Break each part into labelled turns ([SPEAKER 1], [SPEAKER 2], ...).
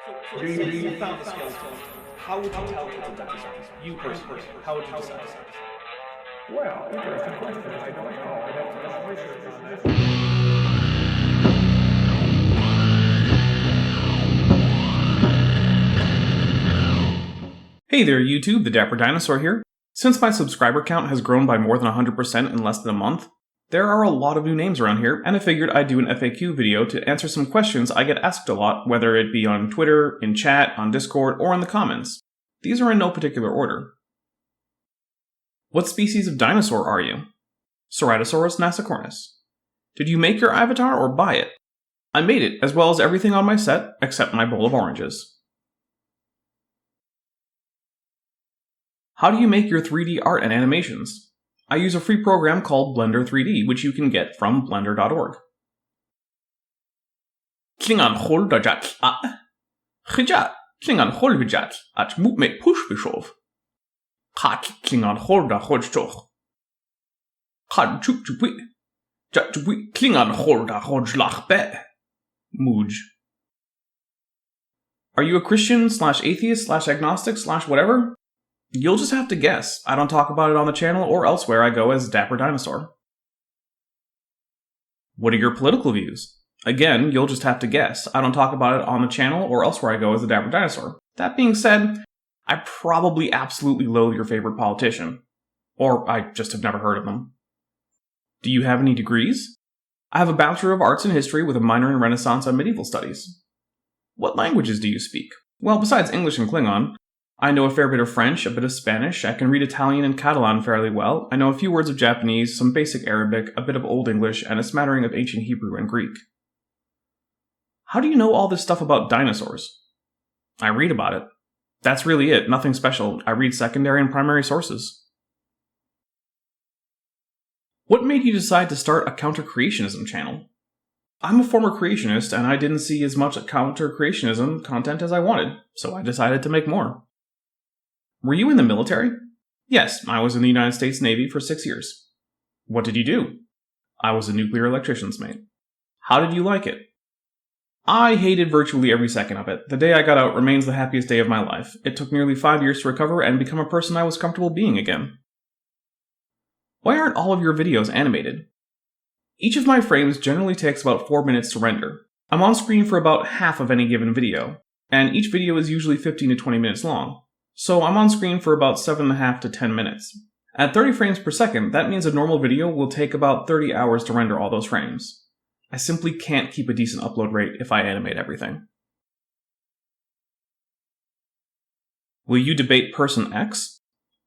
[SPEAKER 1] So you found the skeleton. How would you tell people that you personally? How would you decide?
[SPEAKER 2] Well, interesting question. I don't know. I'd have to do some research on this.
[SPEAKER 3] Hey there YouTube, the Dapper Dinosaur here. Since my subscriber count has grown by more than 100% in less than a month, there are a lot of new names around here, and I figured I'd do an FAQ video to answer some questions I get asked a lot, whether it be on Twitter, in chat, on Discord, or in the comments. These are in no particular order. What species of dinosaur are you? Ceratosaurus nasicornis. Did you make your avatar or buy it? I made it, as well as everything on my set, except my bowl of oranges. How do you make your 3D art and animations? I use a free program called Blender 3D, which you can get from blender.org. Klingan holdajat at Gejat, klingan holvijat at moetme pushbishov. Hat klingan holda hodstoch. Had chupchupit. Jatchupit klingan holda hodslachbe. Mooj. Are you a Christian / atheist / agnostic / whatever? You'll just have to guess. I don't talk about it on the channel or elsewhere. I go as Dapper Dinosaur. What are your political views? Again, you'll just have to guess. I don't talk about it on the channel or elsewhere. I go as the Dapper Dinosaur. That being said, I probably absolutely loathe your favorite politician. Or I just have never heard of them. Do you have any degrees? I have a Bachelor of Arts in History with a minor in Renaissance and Medieval Studies. What languages do you speak? Well, besides English and Klingon, I know a fair bit of French, a bit of Spanish, I can read Italian and Catalan fairly well, I know a few words of Japanese, some basic Arabic, a bit of Old English, and a smattering of ancient Hebrew and Greek. How do you know all this stuff about dinosaurs? I read about it. That's really it, nothing special. I read secondary and primary sources. What made you decide to start a counter-creationism channel? I'm a former creationist, and I didn't see as much counter-creationism content as I wanted, so I decided to make more. Were you in the military? Yes, I was in the United States Navy for 6 years. What did you do? I was a nuclear electrician's mate. How did you like it? I hated virtually every second of it. The day I got out remains the happiest day of my life. It took nearly 5 years to recover and become a person I was comfortable being again. Why aren't all of your videos animated? Each of my frames generally takes about 4 minutes to render. I'm on screen for about half of any given video, and each video is usually 15 to 20 minutes long. So I'm on screen for about 7.5 to 10 minutes. At 30 frames per second, that means a normal video will take about 30 hours to render all those frames. I simply can't keep a decent upload rate if I animate everything. Will you debate Person X?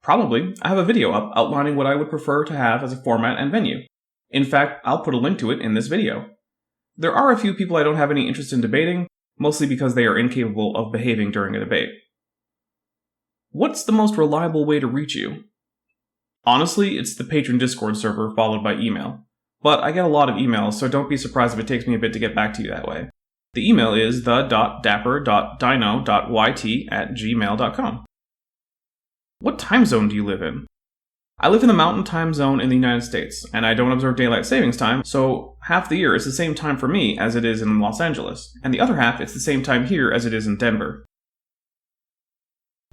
[SPEAKER 3] Probably. I have a video up outlining what I would prefer to have as a format and venue. In fact, I'll put a link to it in this video. There are a few people I don't have any interest in debating, mostly because they are incapable of behaving during a debate. What's the most reliable way to reach you? Honestly, it's the Patreon Discord server followed by email. But I get a lot of emails, so don't be surprised if it takes me a bit to get back to you that way. The email is the.dapper.dino.yt@gmail.com. What time zone do you live in? I live in the Mountain Time Zone in the United States, and I don't observe daylight savings time, so half the year is the same time for me as it is in Los Angeles, and the other half it's the same time here as it is in Denver.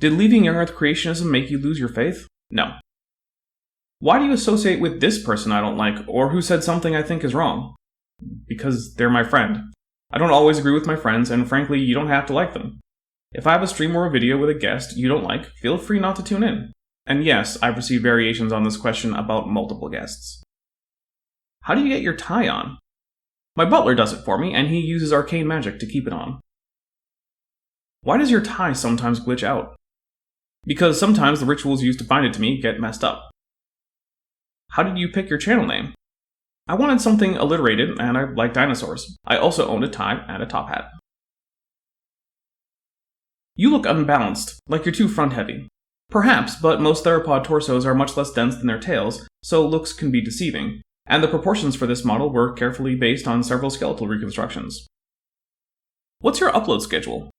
[SPEAKER 3] Did leaving Young Earth creationism make you lose your faith? No. Why do you associate with this person I don't like, or who said something I think is wrong? Because they're my friend. I don't always agree with my friends, and frankly, you don't have to like them. If I have a stream or a video with a guest you don't like, feel free not to tune in. And yes, I've received variations on this question about multiple guests. How do you get your tie on? My butler does it for me, and he uses arcane magic to keep it on. Why does your tie sometimes glitch out? Because sometimes the rituals used to bind it to me get messed up. How did you pick your channel name? I wanted something alliterated, and I like dinosaurs. I also owned a tie and a top hat. You look unbalanced, like you're too front-heavy. Perhaps, but most theropod torsos are much less dense than their tails, so looks can be deceiving, and the proportions for this model were carefully based on several skeletal reconstructions. What's your upload schedule?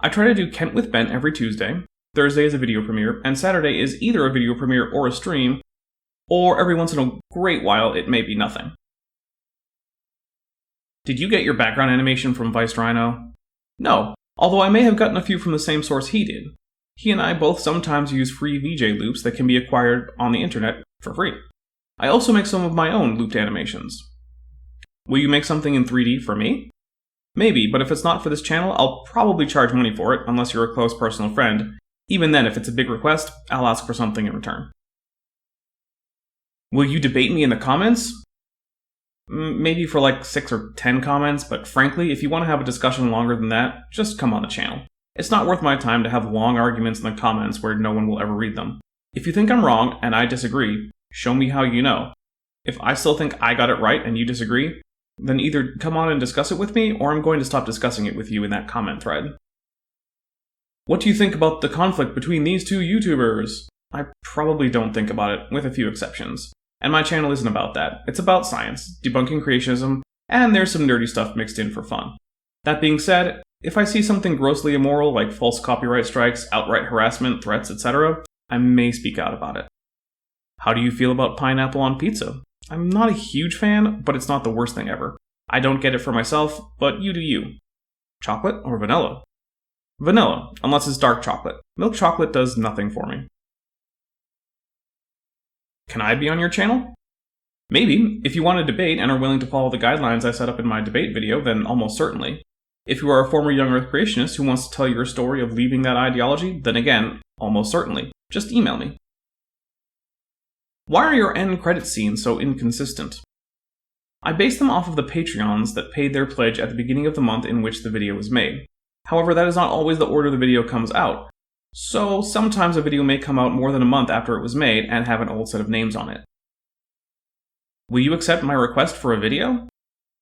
[SPEAKER 3] I try to do Kent with Ben every Tuesday, Thursday is a video premiere, and Saturday is either a video premiere or a stream, or every once in a great while it may be nothing. Did you get your background animation from Vice Rhino? No, Although I may have gotten a few from the same source he did. He and I both sometimes use free VJ loops that can be acquired on the internet for free. I also make some of my own looped animations. Will you make something in 3D for me? Maybe, but if it's not for this channel, I'll probably charge money for it, unless you're a close personal friend. Even then, if it's a big request, I'll ask for something in return. Will you debate me in the comments? Maybe for like 6 or 10 comments, but frankly, if you want to have a discussion longer than that, just come on the channel. It's not worth my time to have long arguments in the comments where no one will ever read them. If you think I'm wrong, and I disagree, show me how you know. If I still think I got it right and you disagree, then either come on and discuss it with me, or I'm going to stop discussing it with you in that comment thread. What do you think about the conflict between these two YouTubers? I probably don't think about it, with a few exceptions. And my channel isn't about that. It's about science, debunking creationism, and there's some nerdy stuff mixed in for fun. That being said, if I see something grossly immoral like false copyright strikes, outright harassment, threats, etc., I may speak out about it. How do you feel about pineapple on pizza? I'm not a huge fan, but it's not the worst thing ever. I don't get it for myself, but you do you. Chocolate or vanilla? Vanilla, unless it's dark chocolate. Milk chocolate does nothing for me. Can I be on your channel? Maybe. If you want to debate and are willing to follow the guidelines I set up in my debate video, then almost certainly. If you are a former young Earth creationist who wants to tell your story of leaving that ideology, then again, almost certainly. Just email me. Why are your end credit scenes so inconsistent? I base them off of the Patreons that paid their pledge at the beginning of the month in which the video was made. However, that is not always the order the video comes out. So sometimes a video may come out more than a month after it was made and have an old set of names on it. Will you accept my request for a video?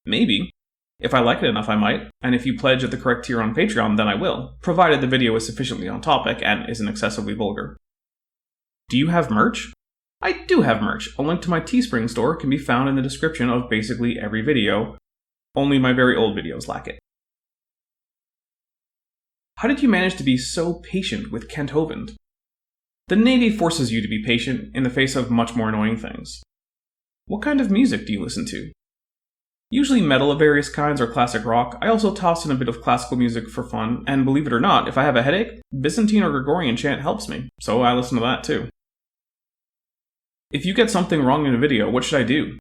[SPEAKER 3] Maybe. If I like it enough, I might, and if you pledge at the correct tier on Patreon, then I will, provided the video is sufficiently on topic and isn't excessively vulgar. Do you have merch? I do have merch. A link to my Teespring store can be found in the description of basically every video. Only my very old videos lack it. How did you manage to be so patient with Kent Hovind? The Navy forces you to be patient in the face of much more annoying things. What kind of music do you listen to? Usually metal of various kinds or classic rock. I also toss in a bit of classical music for fun, and believe it or not, if I have a headache, Byzantine or Gregorian chant helps me, so I listen to that too. If you get something wrong in a video, what should I do?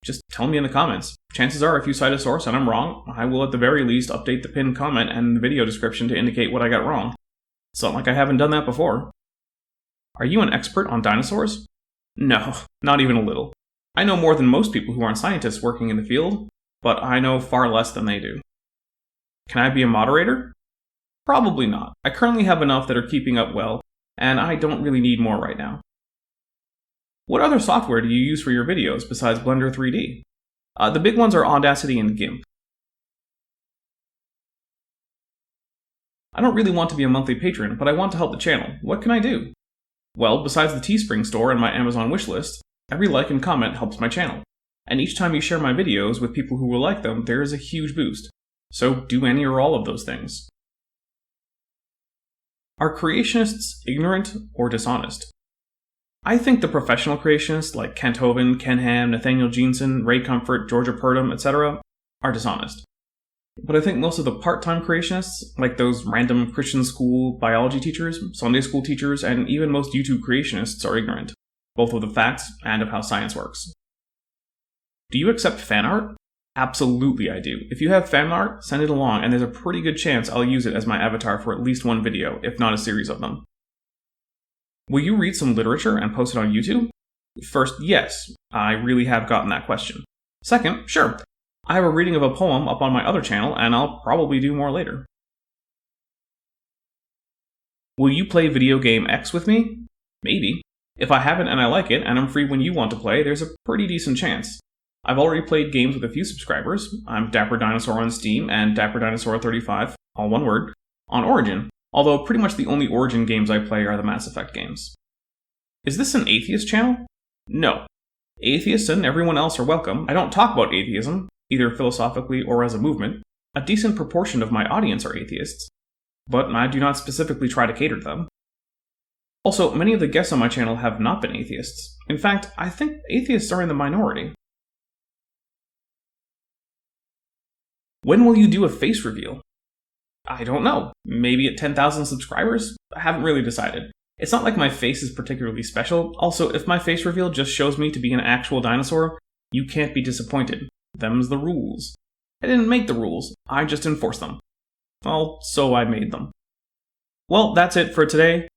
[SPEAKER 3] Just tell me in the comments. Chances are, if you cite a source and I'm wrong, I will at the very least update the pinned comment and the video description to indicate what I got wrong. It's not like I haven't done that before. Are you an expert on dinosaurs? No, not even a little. I know more than most people who aren't scientists working in the field, but I know far less than they do. Can I be a moderator? Probably not. I currently have enough that are keeping up well, and I don't really need more right now. What other software do you use for your videos besides Blender 3D? The big ones are Audacity and GIMP. I don't really want to be a monthly patron, but I want to help the channel. What can I do? Well, besides the Teespring store and my Amazon wishlist, every like and comment helps my channel. And each time you share my videos with people who will like them, there is a huge boost. So do any or all of those things. Are creationists ignorant or dishonest? I think the professional creationists like Kent Hovind, Ken Ham, Nathaniel Jeanson, Ray Comfort, Georgia Purdom, etc. are dishonest. But I think most of the part-time creationists, like those random Christian school biology teachers, Sunday school teachers, and even most YouTube creationists are ignorant, both of the facts and of how science works. Do you accept fan art? Absolutely I do. If you have fan art, send it along, and there's a pretty good chance I'll use it as my avatar for at least one video, if not a series of them. Will you read some literature and post it on YouTube? First, yes, I really have gotten that question. Second, sure. I have a reading of a poem up on my other channel, and I'll probably do more later. Will you play video game X with me? Maybe. If I haven't and I like it, and I'm free when you want to play, there's a pretty decent chance. I've already played games with a few subscribers. I'm Dapper Dinosaur on Steam and Dapper Dinosaur 35, all one word, on Origin, although pretty much the only Origin games I play are the Mass Effect games. Is this an atheist channel? No. Atheists and everyone else are welcome. I don't talk about atheism, either philosophically or as a movement. A decent proportion of my audience are atheists, but I do not specifically try to cater to them. Also, many of the guests on my channel have not been atheists. In fact, I think atheists are in the minority. When will you do a face reveal? I don't know. Maybe at 10,000 subscribers? I haven't really decided. It's not like my face is particularly special. Also, if my face reveal just shows me to be an actual dinosaur, you can't be disappointed. Them's the rules. I didn't make the rules, I just enforce them. Well, so I made them. Well, that's it for today.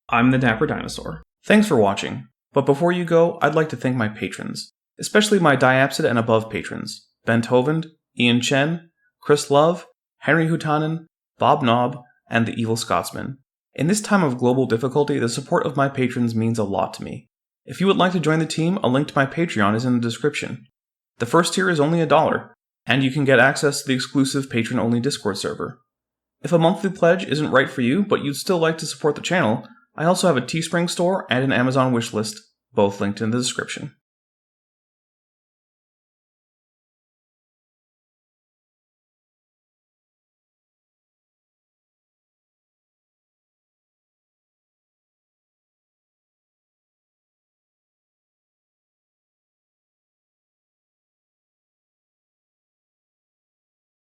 [SPEAKER 3] I'm the Dapper Dinosaur. Thanks for watching, but before you go, I'd like to thank my patrons, especially my Diapsid and above patrons, Ben Tovand, Ian Chen, Chris Love, Henry Hutanen, Bob Knob, and the Evil Scotsman. In this time of global difficulty, the support of my patrons means a lot to me. If you would like to join the team, a link to my Patreon is in the description. The first tier is only $1, and you can get access to the exclusive patron-only Discord server. If a monthly pledge isn't right for you, but you'd still like to support the channel, I also have a Teespring store and an Amazon wishlist, both linked in the description.